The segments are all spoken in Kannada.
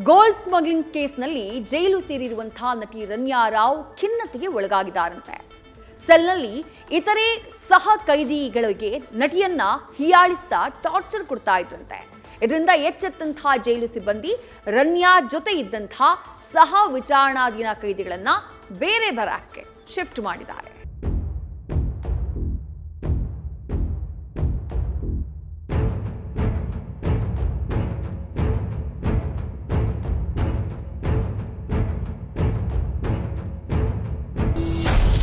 ಗೋಲ್ಡ್ ಸ್ಮಗ್ಲಿಂಗ್ ಕೇಸ್ನಲ್ಲಿ ಜೈಲು ಸೇರಿರುವಂತಹ ನಟಿ ರನ್ಯಾ ರಾವ್ ಖಿನ್ನತೆಗೆ ಒಳಗಾಗಿದ್ದಾರಂತೆ. ಸೆಲ್ನಲ್ಲಿ ಇತರೆ ಸಹ ಕೈದಿಗಳಿಗೆ ನಟಿಯನ್ನ ಹೀಯಾಳಿಸ್ತಾ ಟಾರ್ಚರ್ ಕೊಡ್ತಾ ಇದ್ರಂತೆ. ಇದರಿಂದ ಎಚ್ಚೆತ್ತಂತಹ ಜೈಲು ಸಿಬ್ಬಂದಿ ರನ್ಯಾ ಜೊತೆ ಇದ್ದಂತಹ ಸಹ ವಿಚಾರಣಾಧೀನ ಕೈದಿಗಳನ್ನ ಬೇರೆ ಬ್ಯಾರಕ್ಗೆ ಶಿಫ್ಟ್ ಮಾಡಿದ್ದಾರೆ.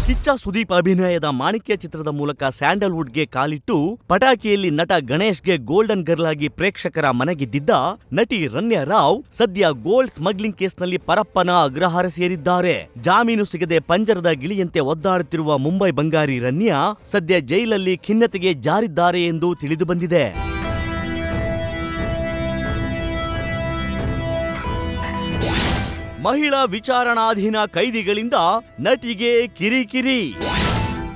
ಕಿಚ್ಚ ಸುದೀಪ್ ಅಭಿನಯದ ಮಾಣಿಕ್ಯ ಚಿತ್ರದ ಮೂಲಕ ಸ್ಯಾಂಡಲ್ವುಡ್ಗೆ ಕಾಲಿಟ್ಟು ಪಟಾಕಿಯಲ್ಲಿ ನಟ ಗಣೇಶ್ಗೆ ಗೋಲ್ಡನ್ ಗರ್ಲ್ ಆಗಿ ಪ್ರೇಕ್ಷಕರ ಮನೆಗಿದ್ದಿದ್ದ ನಟಿ ರನ್ಯಾ ರಾವ್ ಸದ್ಯ ಗೋಲ್ಡ್ ಸ್ಮಗ್ಲಿಂಗ್ ಕೇಸ್ನಲ್ಲಿ ಪರಪ್ಪನ ಅಗ್ರಹಾರ ಸೇರಿದ್ದಾರೆ. ಜಾಮೀನು ಸಿಗದೆ ಪಂಜರದ ಗಿಳಿಯಂತೆ ಒದ್ದಾಡುತ್ತಿರುವ ಮುಂಬೈ ಬಂಗಾರಿ ರನ್ಯಾ ಸದ್ಯ ಜೈಲಲ್ಲಿ ಖಿನ್ನತೆಗೆ ಜಾರಿದ್ದಾರೆ ಎಂದು ತಿಳಿದು ಬಂದಿದೆ. ಮಹಿಳಾ ವಿಚಾರಣಾಧೀನ ಕೈದಿಗಳಿಂದ ನಟಿಗೆ ಕಿರಿಕಿರಿ.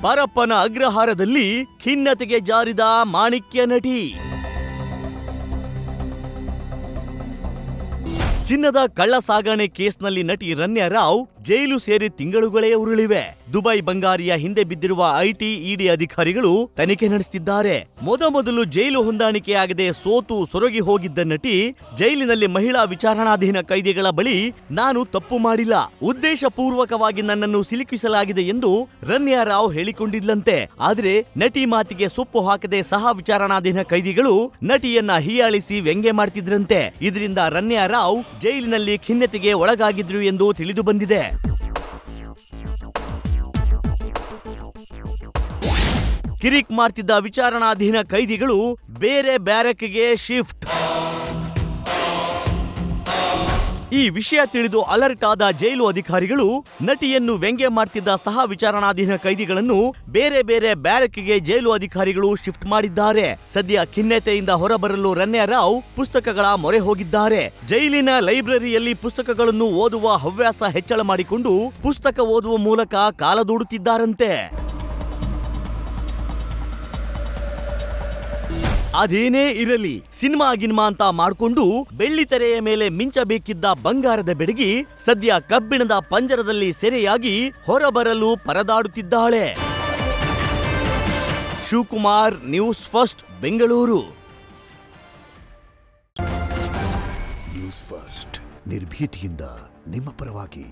ಪರಪ್ಪನ ಅಗ್ರಹಾರದಲ್ಲಿ ಖಿನ್ನತೆಗೆ ಜಾರಿದ ಮಾಣಿಕ್ಯ ನಟಿ. ಚಿನ್ನದ ಕಳ್ಳ ಸಾಗಣೆ ಕೇಸ್ನಲ್ಲಿ ನಟಿ ರನ್ಯಾ ರಾವ್ ಜೈಲು ಸೇರಿ ತಿಂಗಳುಗಳೇ ಉರುಳಿವೆ. ದುಬೈ ಬಂಗಾರಿಯ ಹಿಂದೆ ಬಿದ್ದಿರುವ ಐಟಿ ಇಡಿ ಅಧಿಕಾರಿಗಳು ತನಿಖೆ ನಡೆಸುತ್ತಿದ್ದಾರೆ. ಮೊದಮೊದಲು ಜೈಲು ಹೊಂದಾಣಿಕೆಯಾಗದೆ ಸೋತು ಸೊರಗಿ ಹೋಗಿದ್ದ ನಟಿ ಜೈಲಿನಲ್ಲಿ ಮಹಿಳಾ ವಿಚಾರಣಾಧೀನ ಕೈದಿಗಳ ಬಳಿ ನಾನು ತಪ್ಪು ಮಾಡಿಲ್ಲ, ಉದ್ದೇಶಪೂರ್ವಕವಾಗಿ ನನ್ನನ್ನು ಸಿಲುಕಿಸಲಾಗಿದೆ ಎಂದು ರನ್ಯಾ ರಾವ್ ಹೇಳಿಕೊಂಡಿದ್ಲಂತೆ. ಆದ್ರೆ ನಟಿ ಮಾತಿಗೆ ಸೊಪ್ಪು ಹಾಕದೆ ಸಹ ವಿಚಾರಣಾಧೀನ ಕೈದಿಗಳು ನಟಿಯನ್ನ ಹೀಯಾಳಿಸಿ ವ್ಯಂಗ್ಯ ಮಾಡ್ತಿದ್ರಂತೆ. ಇದರಿಂದ ರನ್ಯಾ ರಾವ್ ಜೈಲಿನಲ್ಲಿ ಖಿನ್ನತೆಗೆ ಒಳಗಾಗಿದ್ರು ಎಂದು ತಿಳಿದು ಬಂದಿದೆ. ಕಿರಿಕ್ ಮಾಡ್ತಿದ್ದ ವಿಚಾರಣಾಧೀನ ಕೈದಿಗಳು ಬೇರೆ ಬ್ಯಾರಕ್ಗೆ ಶಿಫ್ಟ್. ಈ ವಿಷಯ ತಿಳಿದು ಅಲರ್ಟ್ ಆದ ಜೈಲು ಅಧಿಕಾರಿಗಳು ನಟಿಯನ್ನು ವ್ಯಂಗ್ಯ ಮಾಡ್ತಿದ್ದ ಸಹ ವಿಚಾರಣಾಧೀನ ಕೈದಿಗಳನ್ನು ಬೇರೆ ಬೇರೆ ಬ್ಯಾರಕ್ಗೆ ಜೈಲು ಅಧಿಕಾರಿಗಳು ಶಿಫ್ಟ್ ಮಾಡಿದ್ದಾರೆ. ಸದ್ಯ ಖಿನ್ನತೆಯಿಂದ ಹೊರಬರಲು ರನ್ಯಾ ರಾವ್ ಪುಸ್ತಕಗಳ ಮೊರೆ ಹೋಗಿದ್ದಾರೆ. ಜೈಲಿನ ಲೈಬ್ರರಿಯಲ್ಲಿ ಪುಸ್ತಕಗಳನ್ನು ಓದುವ ಹವ್ಯಾಸ ಹೆಚ್ಚಳ ಮಾಡಿಕೊಂಡು ಪುಸ್ತಕ ಓದುವ ಮೂಲಕ ಕಾಲ ದೂಡುತ್ತಿದ್ದಾರಂತೆ. ಅದೇನೇ ಇರಲಿ, ಸಿನಿಮಾ ಗಿನ್ಮಾ ಅಂತ ಮಾಡಿಕೊಂಡು ಬೆಳ್ಳಿತೆರೆಯ ಮೇಲೆ ಮಿಂಚಬೇಕಿದ್ದ ಬಂಗಾರದ ಬೆಡಗಿ ಸದ್ಯ ಕಬ್ಬಿಣದ ಪಂಜರದಲ್ಲಿ ಸೆರೆಯಾಗಿ ಹೊರಬರಲು ಪರದಾಡುತ್ತಿದ್ದಾಳೆ. Shivakumar, news first, Bengaluru. News first ನಿರ್ಭೀತಿಯಿಂದ ನಿಮ್ಮ ಪರವಾಗಿ.